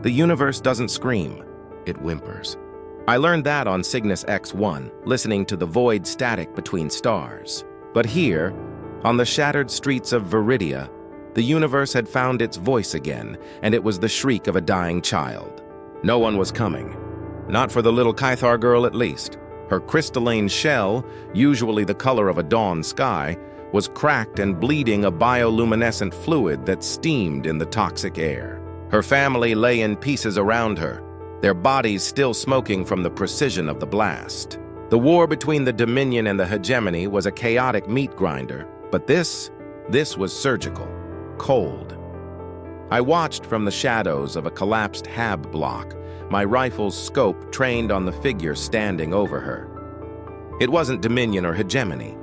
The universe doesn't scream, it whimpers. I learned that on Cygnus X1, listening to the void static between stars. But here, on the shattered streets of Viridia, the universe had found its voice again, and it was the shriek of a dying child. No one was coming. Not for the little Ky'tharr girl, at least. Her crystalline shell, usually the color of a dawn sky, was cracked and bleeding a bioluminescent fluid that steamed in the toxic air. Her family lay in pieces around her, their bodies still smoking from the precision of the blast. The war between the Dominion and the Hegemony was a chaotic meat grinder, but this was surgical, cold. I watched from the shadows of a collapsed Hab block, my rifle's scope trained on the figure standing over her. It wasn't Dominion or Hegemony.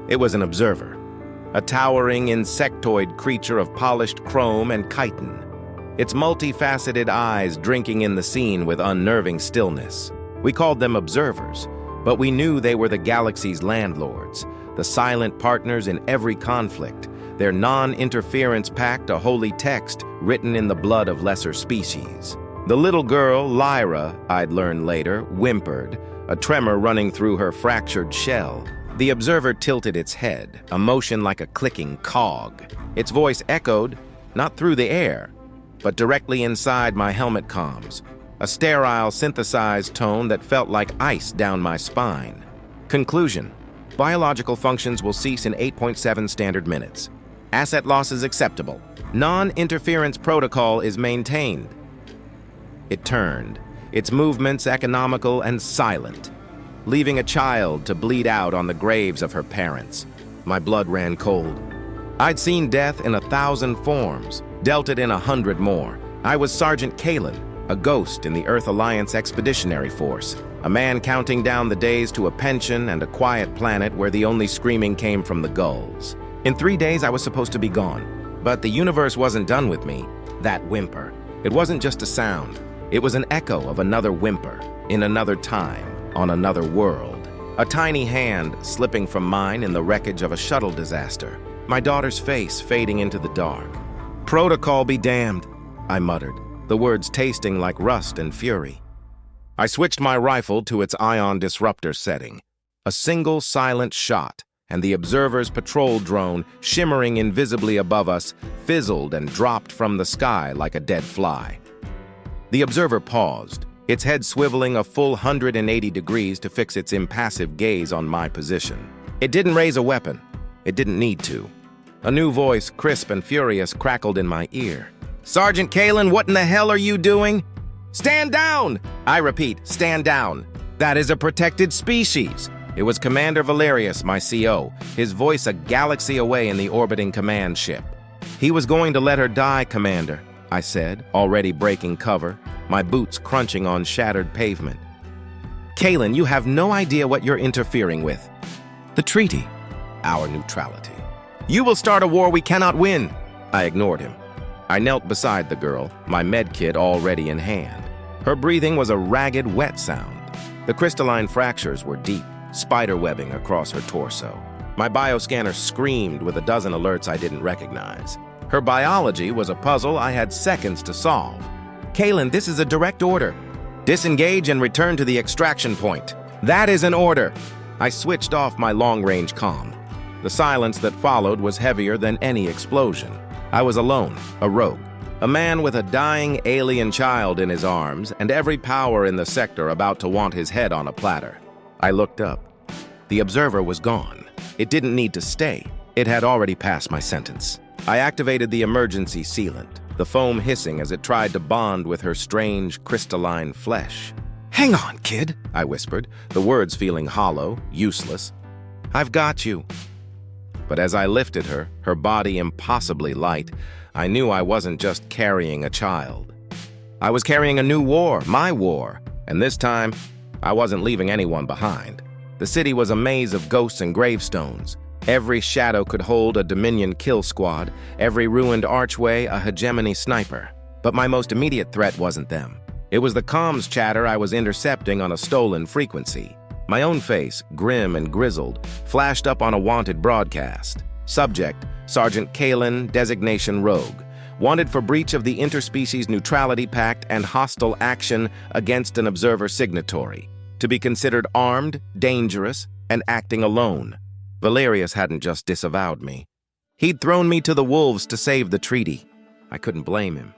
It was an observer, a towering insectoid creature of polished chrome and chitin, its multifaceted eyes drinking in the scene with unnerving stillness. We called them observers, but we knew they were the galaxy's landlords, the silent partners in every conflict, their non-interference pact a holy text written in the blood of lesser species. The little girl, Lyra, I'd learn later, whimpered, a tremor running through her fractured shell. The observer tilted its head, a motion like a clicking cog. Its voice echoed, not through the air, but directly inside my helmet comms, a sterile, synthesized tone that felt like ice down my spine. Conclusion: biological functions will cease in 8.7 standard minutes. Asset loss is acceptable. Non-interference protocol is maintained. It turned, its movements economical and silent, leaving a child to bleed out on the graves of her parents. My blood ran cold. I'd seen death in 1,000 forms, dealt it in 100 more. I was Sergeant Kaelen, a ghost in the Earth Alliance Expeditionary Force, a man counting down the days to a pension and a quiet planet where the only screaming came from the gulls. In 3 days, I was supposed to be gone, but the universe wasn't done with me. That whimper. It wasn't just a sound. It was an echo of another whimper, in another time, on another world. A tiny hand slipping from mine in the wreckage of a shuttle disaster. My daughter's face fading into the dark. "Protocol be damned," I muttered, the words tasting like rust and fury. I switched my rifle to its ion disruptor setting. A single silent shot, and the observer's patrol drone, shimmering invisibly above us, fizzled and dropped from the sky like a dead fly. The observer paused, its head swiveling a full 180 degrees to fix its impassive gaze on my position. It didn't raise a weapon. It didn't need to. A new voice, crisp and furious, crackled in my ear. "Sergeant Kaelen, what in the hell are you doing?" "Stand down!" I repeat, stand down. "That is a protected species." It was Commander Valerius, my CO, his voice a galaxy away in the orbiting command ship. "He was going to let her die, Commander," I said, already breaking cover, my boots crunching on shattered pavement. "Kaelen, you have no idea what you're interfering with. The treaty, our neutrality. You will start a war we cannot win." I ignored him. I knelt beside the girl, my medkit already in hand. Her breathing was a ragged, wet sound. The crystalline fractures were deep, spiderwebbing across her torso. My bioscanner screamed with a dozen alerts I didn't recognize. Her biology was a puzzle I had seconds to solve. "Kaelen, this is a direct order. Disengage and return to the extraction point." "That is an order." I switched off my long-range comm. The silence that followed was heavier than any explosion. I was alone, a rogue, a man with a dying alien child in his arms and every power in the sector about to want his head on a platter. I looked up. The observer was gone. It didn't need to stay. It had already passed my sentence. I activated the emergency sealant, the foam hissing as it tried to bond with her strange, crystalline flesh. "Hang on, kid," I whispered, the words feeling hollow, useless. "I've got you." But as I lifted her, her body impossibly light, I knew I wasn't just carrying a child. I was carrying a new war, my war, and this time, I wasn't leaving anyone behind. The city was a maze of ghosts and gravestones. Every shadow could hold a Dominion kill squad, every ruined archway a Hegemony sniper. But my most immediate threat wasn't them. It was the comms chatter I was intercepting on a stolen frequency. My own face, grim and grizzled, flashed up on a wanted broadcast. Subject, Sergeant Kaelen, designation rogue. wanted for breach of the Inter-Species Neutrality Pact and hostile action against an observer signatory, to be considered armed, dangerous, and acting alone. Valerius hadn't just disavowed me. He'd thrown me to the wolves to save the treaty. I couldn't blame him.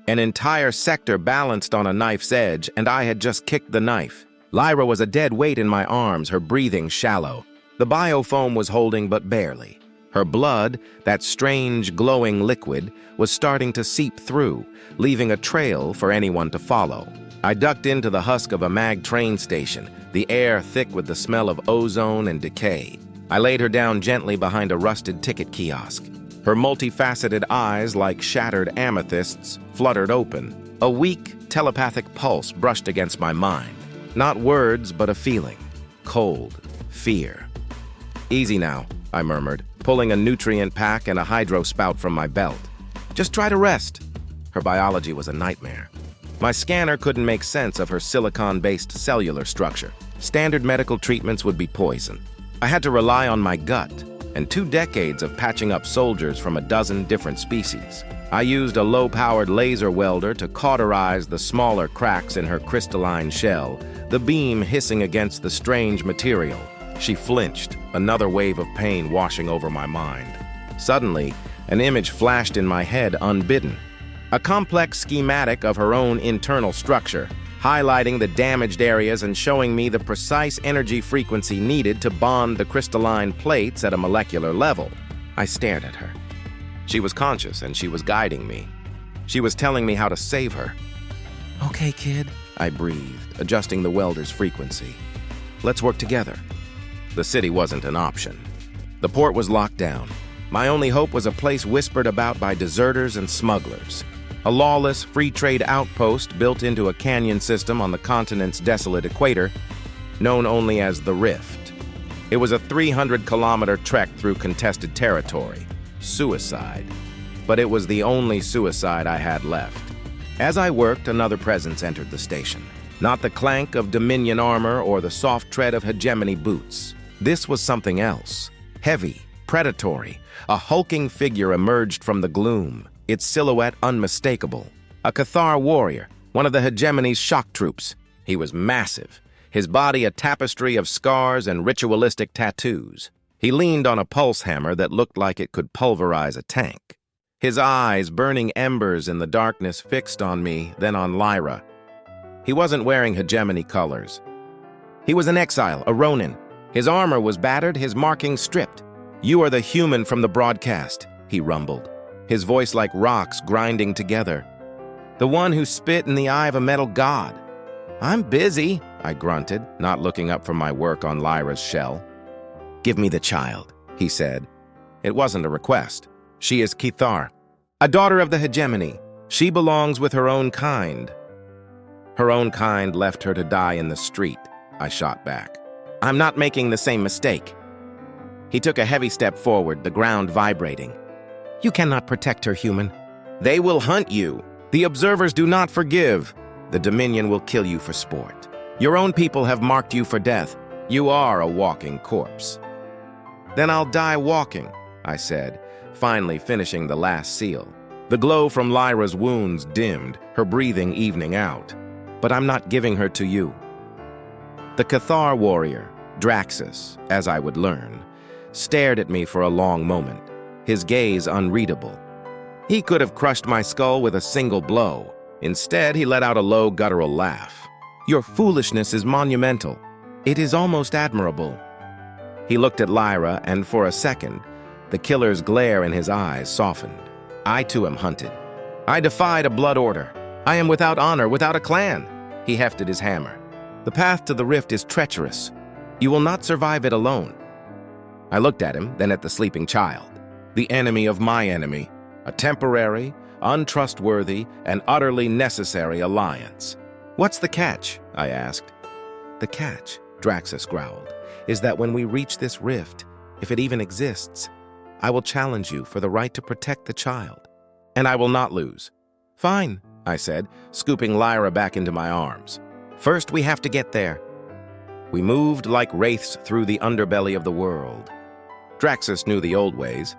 An entire sector balanced on a knife's edge, and I had just kicked the knife. Lyra was a dead weight in my arms, her breathing shallow. The biofoam was holding but barely. Her blood, that strange glowing liquid, was starting to seep through, leaving a trail for anyone to follow. I ducked into the husk of a mag train station, the air thick with the smell of ozone and decay. I laid her down gently behind a rusted ticket kiosk. Her multifaceted eyes, like shattered amethysts, fluttered open. A weak, telepathic pulse brushed against my mind. Not words, but a feeling. Cold. Fear. "Easy now," I murmured, pulling a nutrient pack and a hydro spout from my belt. "Just try to rest." Her biology was a nightmare. My scanner couldn't make sense of her silicon-based cellular structure. Standard medical treatments would be poison. I had to rely on my gut and 2 decades of patching up soldiers from a dozen different species. I used a low-powered laser welder to cauterize the smaller cracks in her crystalline shell, the beam hissing against the strange material. She flinched, another wave of pain washing over my mind. Suddenly, an image flashed in my head unbidden. A complex schematic of her own internal structure, highlighting the damaged areas and showing me the precise energy frequency needed to bond the crystalline plates at a molecular level. I stared at her. She was conscious and she was guiding me. She was telling me how to save her. "Okay, kid," I breathed, adjusting the welder's frequency. "Let's work together." The city wasn't an option. The port was locked down. My only hope was a place whispered about by deserters and smugglers. A lawless, free-trade outpost built into a canyon system on the continent's desolate equator, known only as the Rift. It was a 300-kilometer trek through contested territory. Suicide. But it was the only suicide I had left. As I worked, another presence entered the station. Not the clank of Dominion armor or the soft tread of Hegemony boots. This was something else. Heavy, predatory. A hulking figure emerged from the gloom, its silhouette unmistakable. A Ky'tharr warrior, one of the Hegemony's shock troops. He was massive, his body a tapestry of scars and ritualistic tattoos. He leaned on a pulse hammer that looked like it could pulverize a tank. His eyes, burning embers in the darkness, fixed on me, then on Lyra. He wasn't wearing Hegemony colors. He was an exile, a Ronin. His armor was battered, his markings stripped. "You are the human from the broadcast," he rumbled, his voice like rocks grinding together. "The one who spit in the eye of a metal god." "I'm busy," I grunted, not looking up from my work on Lyra's shell. "Give me the child," he said. It wasn't a request. "She is Ky'tharr, a daughter of the Hegemony. She belongs with her own kind." "Her own kind left her to die in the street," I shot back. "I'm not making the same mistake." He took a heavy step forward, the ground vibrating. "You cannot protect her, human. They will hunt you. The observers do not forgive. The Dominion will kill you for sport. Your own people have marked you for death. You are a walking corpse." "Then I'll die walking," I said, finally finishing the last seal. The glow from Lyra's wounds dimmed, her breathing evening out. "But I'm not giving her to you." The Ky'tharr warrior, Draxus, as I would learn, stared at me for a long moment, his gaze unreadable. He could have crushed my skull with a single blow. Instead, he let out a low, guttural laugh. "Your foolishness is monumental. It is almost admirable." He looked at Lyra, and for a second, the killer's glare in his eyes softened. "I too am hunted. I defied a blood order. I am without honor, without a clan." He hefted his hammer. "The path to the rift is treacherous. You will not survive it alone." I looked at him, then at the sleeping child. The enemy of my enemy. A temporary, untrustworthy, and utterly necessary alliance. "What's the catch?" I asked. "The catch," Draxus growled, "is that when we reach this rift, if it even exists, I will challenge you for the right to protect the child. And I will not lose." "Fine," I said, scooping Lyra back into my arms. "First, we have to get there." We moved like wraiths through the underbelly of the world. Draxus knew the old ways.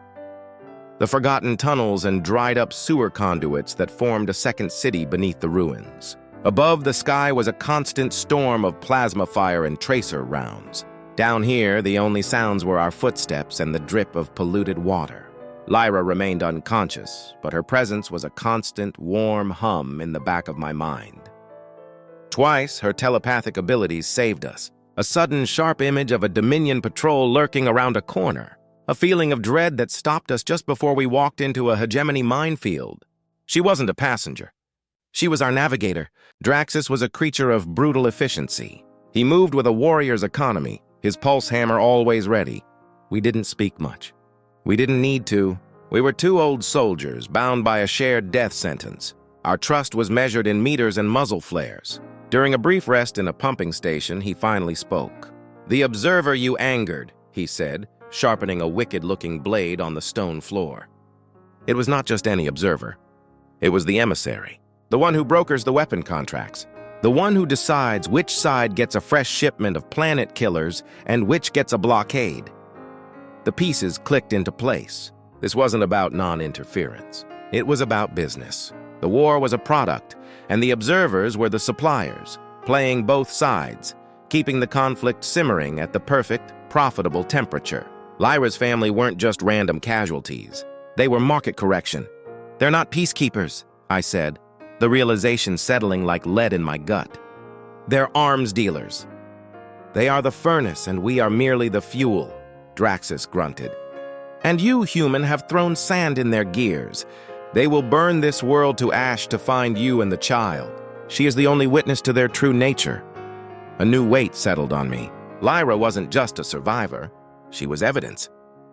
the forgotten tunnels and dried-up sewer conduits that formed a second city beneath the ruins. Above, the sky was a constant storm of plasma fire and tracer rounds. Down here, the only sounds were our footsteps and the drip of polluted water. Lyra remained unconscious, but her presence was a constant, warm hum in the back of my mind. Twice, her telepathic abilities saved us. A sudden, sharp image of a Dominion patrol lurking around a corner. A feeling of dread that stopped us just before we walked into a Hegemony minefield. She wasn't a passenger. She was our navigator. Draxus was a creature of brutal efficiency. He moved with a warrior's economy, his pulse hammer always ready. We didn't speak much. We didn't need to. We were two old soldiers, bound by a shared death sentence. Our trust was measured in meters and muzzle flares. During a brief rest in a pumping station, he finally spoke. "The observer you angered," he said, sharpening a wicked-looking blade on the stone floor. It was not just any observer. It was the emissary, the one who brokers the weapon contracts, the one who decides which side gets a fresh shipment of planet killers and which gets a blockade. The pieces clicked into place. This wasn't about non-interference. It was about business. The war was a product, and the observers were the suppliers, playing both sides, keeping the conflict simmering at the perfect, profitable temperature. Lyra's family weren't just random casualties. They were market correction. "They're not peacekeepers," I said, the realization settling like lead in my gut. "They're arms dealers. They are the furnace, and we are merely the fuel," Draxus grunted. "And you, human, have thrown sand in their gears. They will burn this world to ash to find you and the child. She is the only witness to their true nature." A new weight settled on me. Lyra wasn't just a survivor. She was evidence.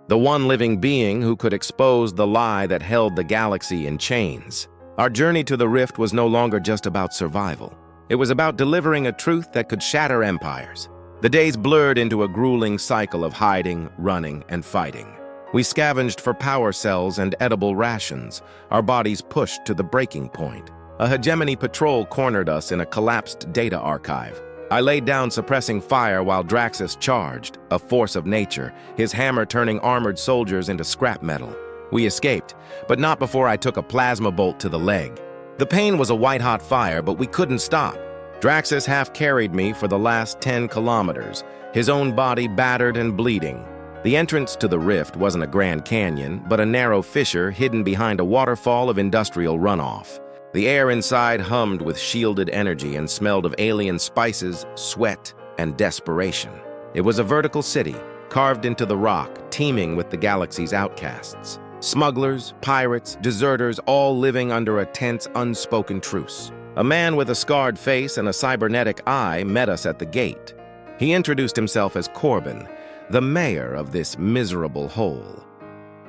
The one living being who could expose the lie that held the galaxy in chains. Our journey to the rift was no longer just about survival. It was about delivering a truth that could shatter empires. The days blurred into a grueling cycle of hiding, running, and fighting. We scavenged for power cells and edible rations, our bodies pushed to the breaking point. A Hegemony patrol cornered us in a collapsed data archive. I laid down suppressing fire while Draxus charged, a force of nature, his hammer turning armored soldiers into scrap metal. We escaped, but not before I took a plasma bolt to the leg. The pain was a white-hot fire, but we couldn't stop. Draxus half-carried me for the last 10 kilometers, his own body battered and bleeding. The entrance to the rift wasn't a Grand Canyon, but a narrow fissure hidden behind a waterfall of industrial runoff. The air inside hummed with shielded energy and smelled of alien spices, sweat, and desperation. It was a vertical city, carved into the rock, teeming with the galaxy's outcasts. Smugglers, pirates, deserters, all living under a tense, unspoken truce. A man with a scarred face and a cybernetic eye met us at the gate. He introduced himself as Corbin, the mayor of this miserable hole.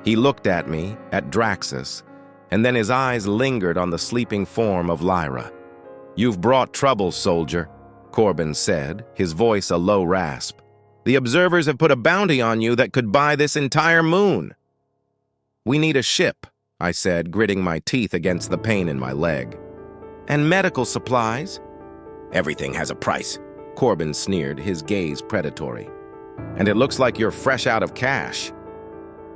He looked at me, at Draxus, and then his eyes lingered on the sleeping form of Lyra. "You've brought trouble, soldier," Corbin said, his voice a low rasp. "The observers have put a bounty on you that could buy this entire moon." "We need a ship," I said, gritting my teeth against the pain in my leg. "And medical supplies." "Everything has a price," Corbin sneered, his gaze predatory. "And it looks like you're fresh out of cash."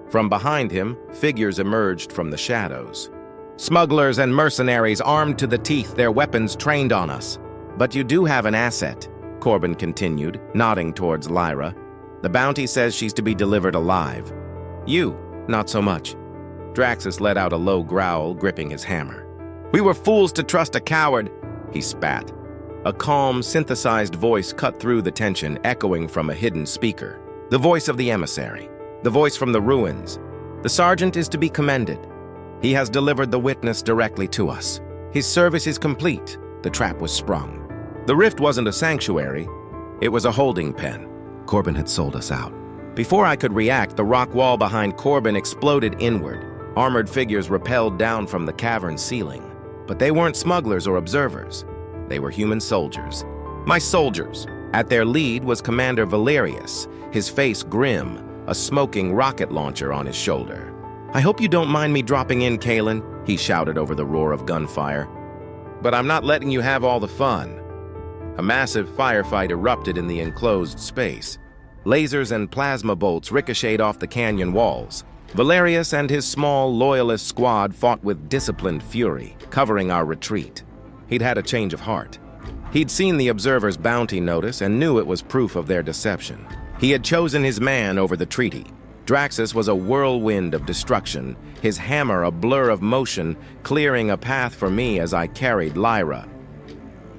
From behind him, figures emerged from the shadows. "Smugglers and mercenaries armed to the teeth, their weapons trained on us. But you do have an asset," Corbin continued, nodding towards Lyra. "The bounty says she's to be delivered alive. You, not so much." Draxus let out a low growl, gripping his hammer. "We were fools to trust a coward," he spat. A calm, synthesized voice cut through the tension, echoing from a hidden speaker. The voice of the emissary. The voice from the ruins. "The sergeant is to be commended. He has delivered the witness directly to us. His service is complete." The trap was sprung. The rift wasn't a sanctuary. It was a holding pen. Corbin had sold us out. Before I could react, the rock wall behind Corbin exploded inward. Armored figures rappelled down from the cavern ceiling. But they weren't smugglers or observers. They were human soldiers. My soldiers. At their lead was Commander Valerius, his face grim, a smoking rocket launcher on his shoulder. "I hope you don't mind me dropping in, Kaelen," he shouted over the roar of gunfire. "But I'm not letting you have all the fun." A massive firefight erupted in the enclosed space. Lasers and plasma bolts ricocheted off the canyon walls. Valerius and his small loyalist squad fought with disciplined fury, covering our retreat. He'd had a change of heart. He'd seen the observer's bounty notice and knew it was proof of their deception. He had chosen his man over the treaty. Draxus was a whirlwind of destruction, his hammer a blur of motion, clearing a path for me as I carried Lyra.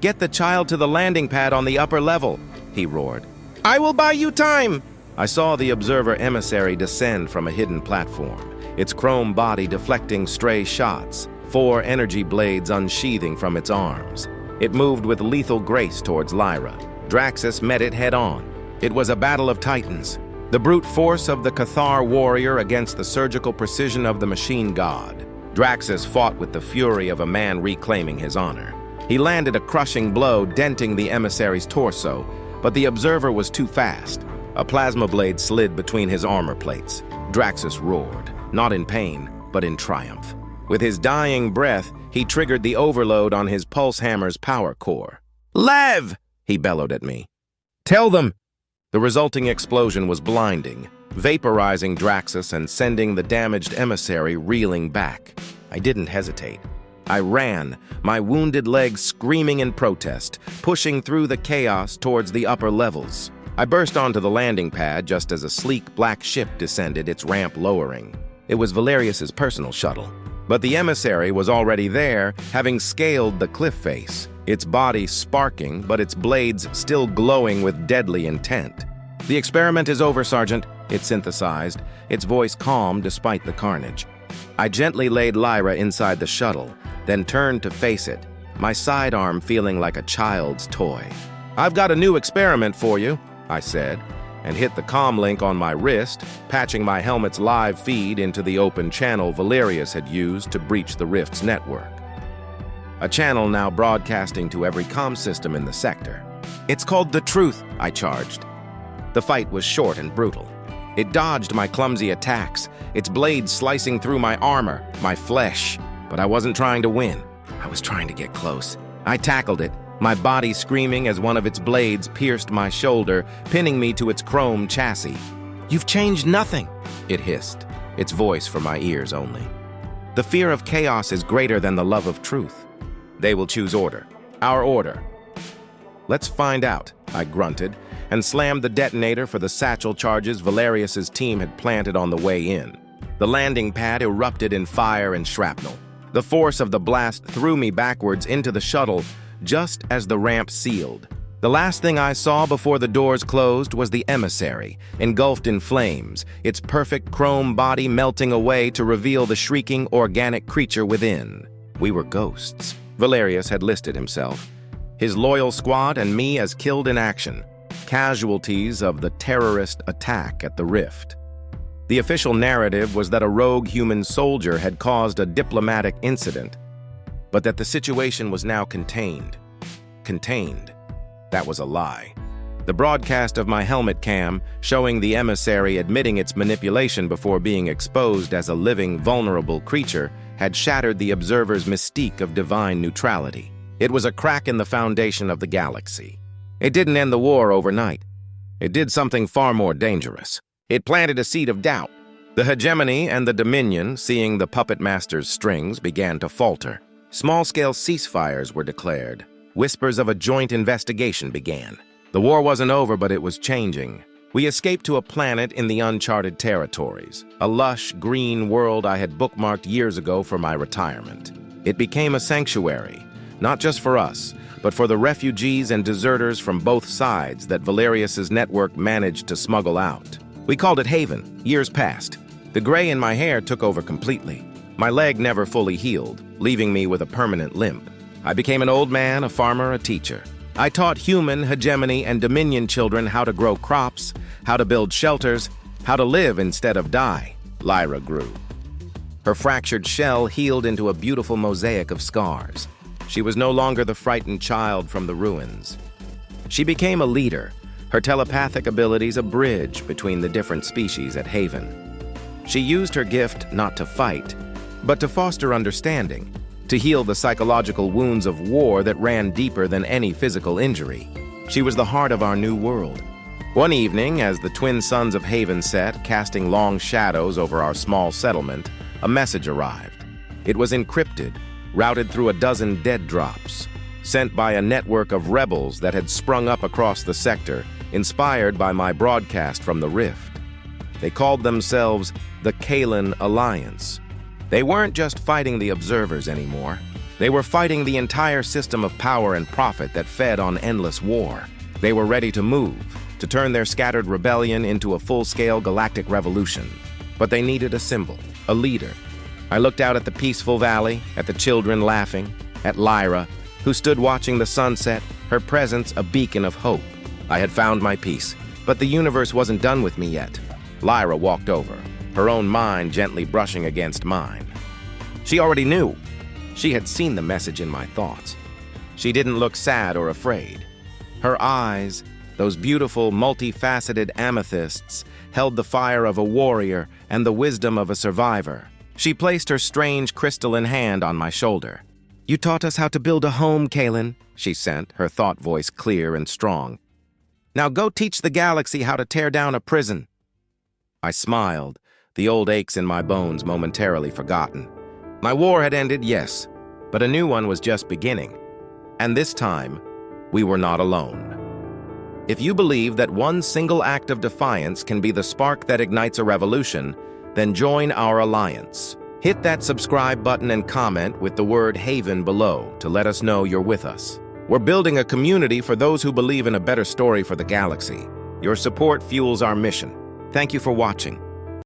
"Get the child to the landing pad on the upper level," he roared. "I will buy you time!" I saw the observer emissary descend from a hidden platform, its chrome body deflecting stray shots, 4 energy blades unsheathing from its arms. It moved with lethal grace towards Lyra. Draxus met it head-on. It was a battle of titans, the brute force of the Ky'tharr warrior against the surgical precision of the machine god. Draxus fought with the fury of a man reclaiming his honor. He landed a crushing blow, denting the emissary's torso, but the observer was too fast. A plasma blade slid between his armor plates. Draxus roared, not in pain, but in triumph. With his dying breath, he triggered the overload on his pulse hammer's power core. "Lev!" he bellowed at me. "Tell them!" The resulting explosion was blinding, vaporizing Draxus and sending the damaged emissary reeling back. I didn't hesitate. I ran, my wounded legs screaming in protest, pushing through the chaos towards the upper levels. I burst onto the landing pad just as a sleek black ship descended, its ramp lowering. It was Valerius's personal shuttle. But the emissary was already there, having scaled the cliff face, its body sparking, but its blades still glowing with deadly intent. "The experiment is over, Sergeant," it synthesized, its voice calm despite the carnage. I gently laid Lyra inside the shuttle, then turned to face it, my sidearm feeling like a child's toy. "I've got a new experiment for you," I said, and hit the comm link on my wrist, patching my helmet's live feed into the open channel Valerius had used to breach the Rift's network. A channel now broadcasting to every comm system in the sector. "It's called The Truth," I charged. The fight was short and brutal. It dodged my clumsy attacks, its blades slicing through my armor, my flesh. But I wasn't trying to win. I was trying to get close. I tackled it, my body screaming as one of its blades pierced my shoulder, pinning me to its chrome chassis. "You've changed nothing," it hissed, its voice for my ears only. "The fear of chaos is greater than the love of truth. They will choose order, our order." "Let's find out," I grunted, and slammed the detonator for the satchel charges Valerius's team had planted on the way in. The landing pad erupted in fire and shrapnel. The force of the blast threw me backwards into the shuttle, just as the ramp sealed. The last thing I saw before the doors closed was the emissary, engulfed in flames, its perfect chrome body melting away to reveal the shrieking organic creature within. We were ghosts. Valerius had listed himself. His loyal squad and me as killed in action, casualties of the terrorist attack at the Rift. The official narrative was that a rogue human soldier had caused a diplomatic incident, but that the situation was now contained. Contained. That was a lie. The broadcast of my helmet cam, showing the emissary admitting its manipulation before being exposed as a living, vulnerable creature, had shattered the observer's mystique of divine neutrality. It was a crack in the foundation of the galaxy. It didn't end the war overnight. It did something far more dangerous. It planted a seed of doubt. The Hegemony and the Dominion, seeing the puppet master's strings, began to falter. Small-scale ceasefires were declared. Whispers of a joint investigation began. The war wasn't over, but it was changing. We escaped to a planet in the uncharted territories, a lush, green world I had bookmarked years ago for my retirement. It became a sanctuary, not just for us, but for the refugees and deserters from both sides that Valerius's network managed to smuggle out. We called it Haven. Years passed. The gray in my hair took over completely. My leg never fully healed, leaving me with a permanent limp. I became an old man, a farmer, a teacher. I taught human, Hegemony, and Dominion children how to grow crops, how to build shelters, how to live instead of die. Lyra grew. Her fractured shell healed into a beautiful mosaic of scars. She was no longer the frightened child from the ruins. She became a leader, her telepathic abilities a bridge between the different species at Haven. She used her gift not to fight, but to foster understanding, to heal the psychological wounds of war that ran deeper than any physical injury. She was the heart of our new world, One evening, as the twin suns of Haven set, casting long shadows over our small settlement, a message arrived. It was encrypted, routed through a dozen dead drops, sent by a network of rebels that had sprung up across the sector, inspired by my broadcast from the Rift. They called themselves the Kaelen Alliance. They weren't just fighting the observers anymore. They were fighting the entire system of power and profit that fed on endless war. They were ready to move, to turn their scattered rebellion into a full-scale galactic revolution. But they needed a symbol, a leader. I looked out at the peaceful valley, at the children laughing, at Lyra, who stood watching the sunset, her presence a beacon of hope. I had found my peace, but the universe wasn't done with me yet. Lyra walked over, her own mind gently brushing against mine. She already knew. She had seen the message in my thoughts. She didn't look sad or afraid. Her eyes, those beautiful, multifaceted amethysts, held the fire of a warrior and the wisdom of a survivor. She placed her strange crystalline hand on my shoulder. "You taught us how to build a home, Kaelen," she sent, her thought voice clear and strong. "Now go teach the galaxy how to tear down a prison." I smiled, the old aches in my bones momentarily forgotten. My war had ended, yes, but a new one was just beginning. And this time, we were not alone. If you believe that one single act of defiance can be the spark that ignites a revolution, then join our alliance. Hit that subscribe button and comment with the word Haven below to let us know you're with us. We're building a community for those who believe in a better story for the galaxy. Your support fuels our mission. Thank you for watching.